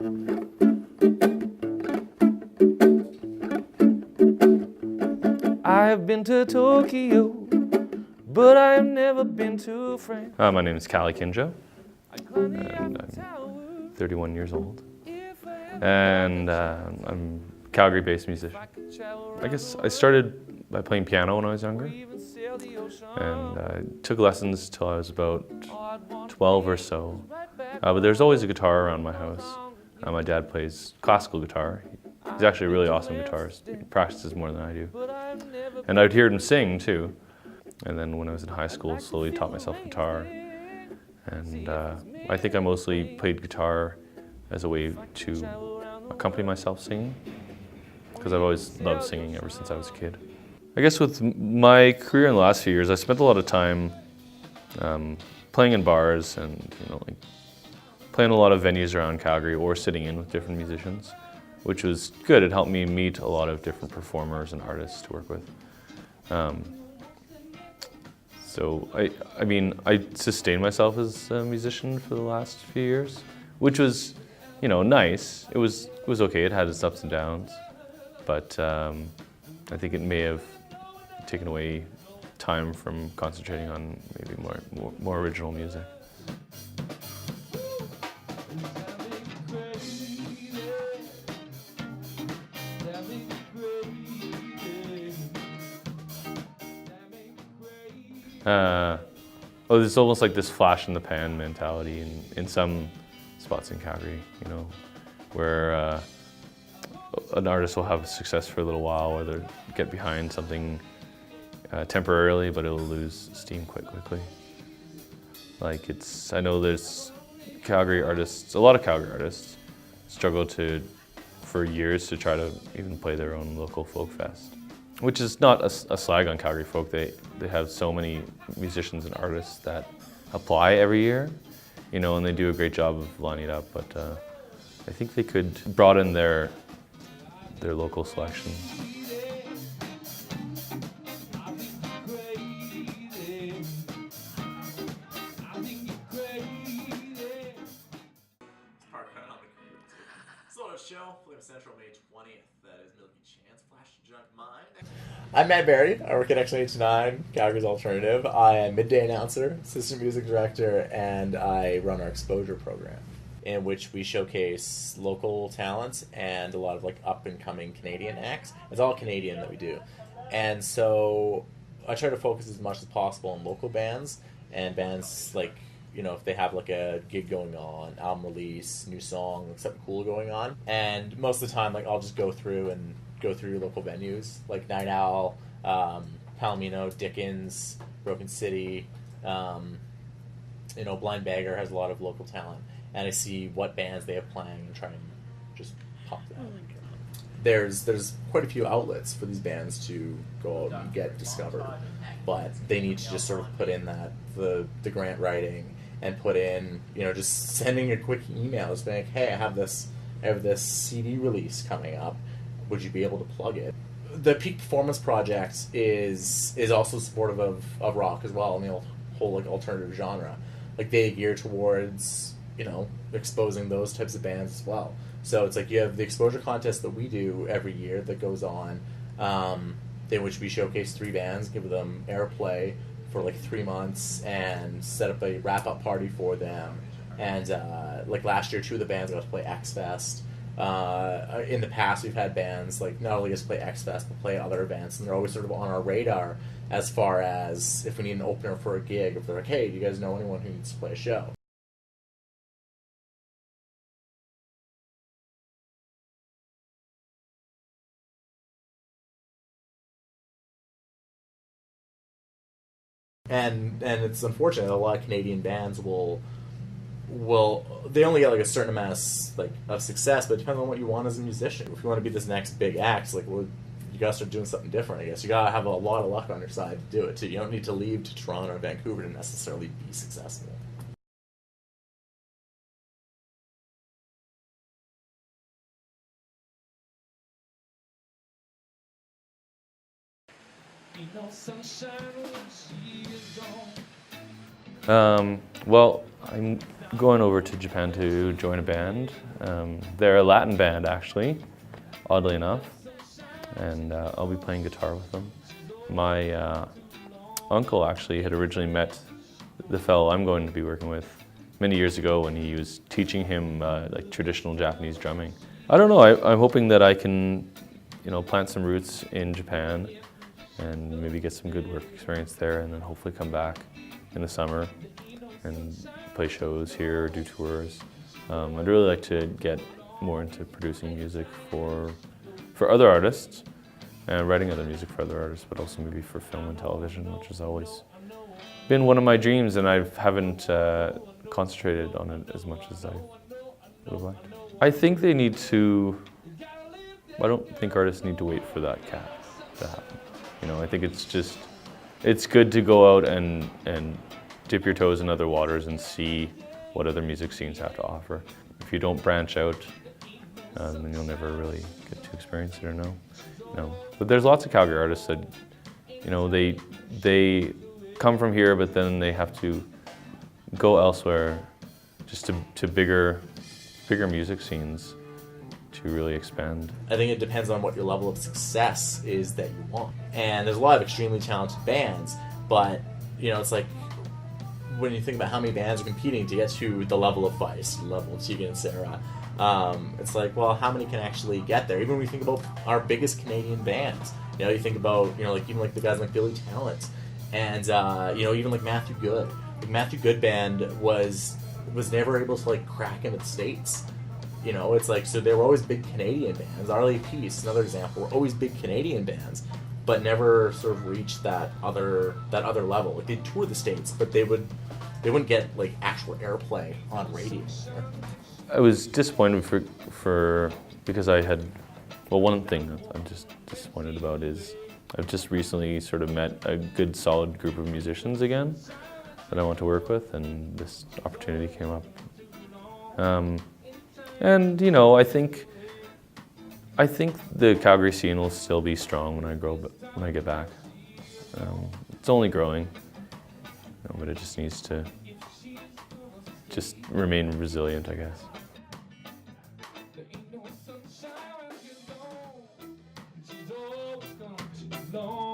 I have been to Tokyo, but I have never been to France. My name is Callie Kinjo, and I'm 31 years old. And I'm a Calgary-based musician. I guess I started by playing piano when I was younger, and I took lessons till I was about 12 or so. But there's always a guitar around my house. My dad plays classical guitar. He's actually a really awesome guitarist. He practices more than I do. And I'd hear him sing too. And then when I was in high school, slowly taught myself guitar. And I think I mostly played guitar as a way to accompany myself singing, because I've always loved singing ever since I was a kid. I guess with my career in the last few years, I spent a lot of time playing in bars and like playing a lot of venues around Calgary or sitting in with different musicians, which was good. It helped me meet a lot of different performers and artists to work with. So I sustained myself as a musician for the last few years, which was, nice. It was okay. It had its ups and downs, but I think it may have taken away time from concentrating on maybe more original music. There's almost like this flash in the pan mentality in some spots in Calgary, where an artist will have success for a little while, or they'll get behind something temporarily, but it'll lose steam quite quickly. I know there's Calgary artists, a lot of Calgary artists struggle for years to try to even play their own local folk fest. Which is not a slag on Calgary folk. They have so many musicians and artists that apply every year, and they do a great job of lining it up. But I think they could broaden their local selection. Show, Central, May 20th. That is Milky Chance, Flash Junk Mind. I'm Matt Barry. I work at X89, Calgary's Alternative. I am midday announcer, assistant music director, and I run our exposure program, in which we showcase local talents and a lot of up-and-coming Canadian acts. It's all Canadian that we do. And so I try to focus as much as possible on local bands, and bands if they have a gig going on, album release, new song, something cool going on. And most of the time, I'll just go through local venues, like Night Owl, Palomino, Dickens, Broken City, Blind Beggar has a lot of local talent. And I see what bands they have playing and try and just pop that. There's quite a few outlets for these bands to go out and get discovered, but they need to just sort of put in the grant writing and put in, just sending a quick email, just being like, hey, I have this CD release coming up. Would you be able to plug it? The Peak Performance Project is also supportive of rock as well, and the whole alternative genre. They gear towards exposing those types of bands as well. So it's you have the exposure contest that we do every year that goes on, in which we showcase 3 bands, give them airplay for 3 months, and set up a wrap-up party for them. And last year, 2 of the bands got to play X-Fest. In the past, we've had bands not only just play X-Fest, but play other events, and they're always sort of on our radar as far as if we need an opener for a gig, if they're like, hey, do you guys know anyone who needs to play a show? And it's unfortunate that a lot of Canadian bands will they only get a certain amount of success, but it depends on what you want as a musician. If you want to be this next big act, you gotta start doing something different. I guess you gotta have a lot of luck on your side to do it too. You don't need to leave to Toronto or Vancouver to necessarily be successful. Well, I'm going over to Japan to join a band. They're a Latin band, actually, oddly enough, and I'll be playing guitar with them. My uncle actually had originally met the fellow I'm going to be working with many years ago when he was teaching him like traditional Japanese drumming. I don't know, I'm hoping that I can, plant some roots in Japan and maybe get some good work experience there, and then hopefully come back in the summer and play shows here or do tours. I'd really like to get more into producing music for other artists and writing other music for other artists, but also maybe for film and television, which has always been one of my dreams, and I haven't concentrated on it as much as I would have liked. I think they need to, I don't think artists need to wait for that cap to happen. I think it's good to go out and dip your toes in other waters and see what other music scenes have to offer. If you don't branch out, then you'll never really get to experience it or know. But there's lots of Calgary artists that, they come from here, but then they have to go elsewhere just to bigger music scenes to really expand. I think it depends on what your level of success is that you want. And there's a lot of extremely talented bands, but, it's like, when you think about how many bands are competing to get to the level of Vice, the level of Tegan and Sarah, it's like, well, how many can actually get there? Even when we think about our biggest Canadian bands, you think about, even like the guys like Billy Talent, and even like Matthew Good. The Matthew Good band was never able to like crack into the States. It's like, so they were always big Canadian bands. Arlie Peace, another example, were always big Canadian bands, but never sort of reached that other level. Like, they'd tour the States, but they wouldn't get like actual airplay on radio. I was disappointed because I had, one thing that I'm just disappointed about is I've just recently sort of met a good solid group of musicians again that I want to work with, and this opportunity came up. And I think the Calgary scene will still be strong when I get back. It's only growing, but it just needs to remain resilient, I guess. Long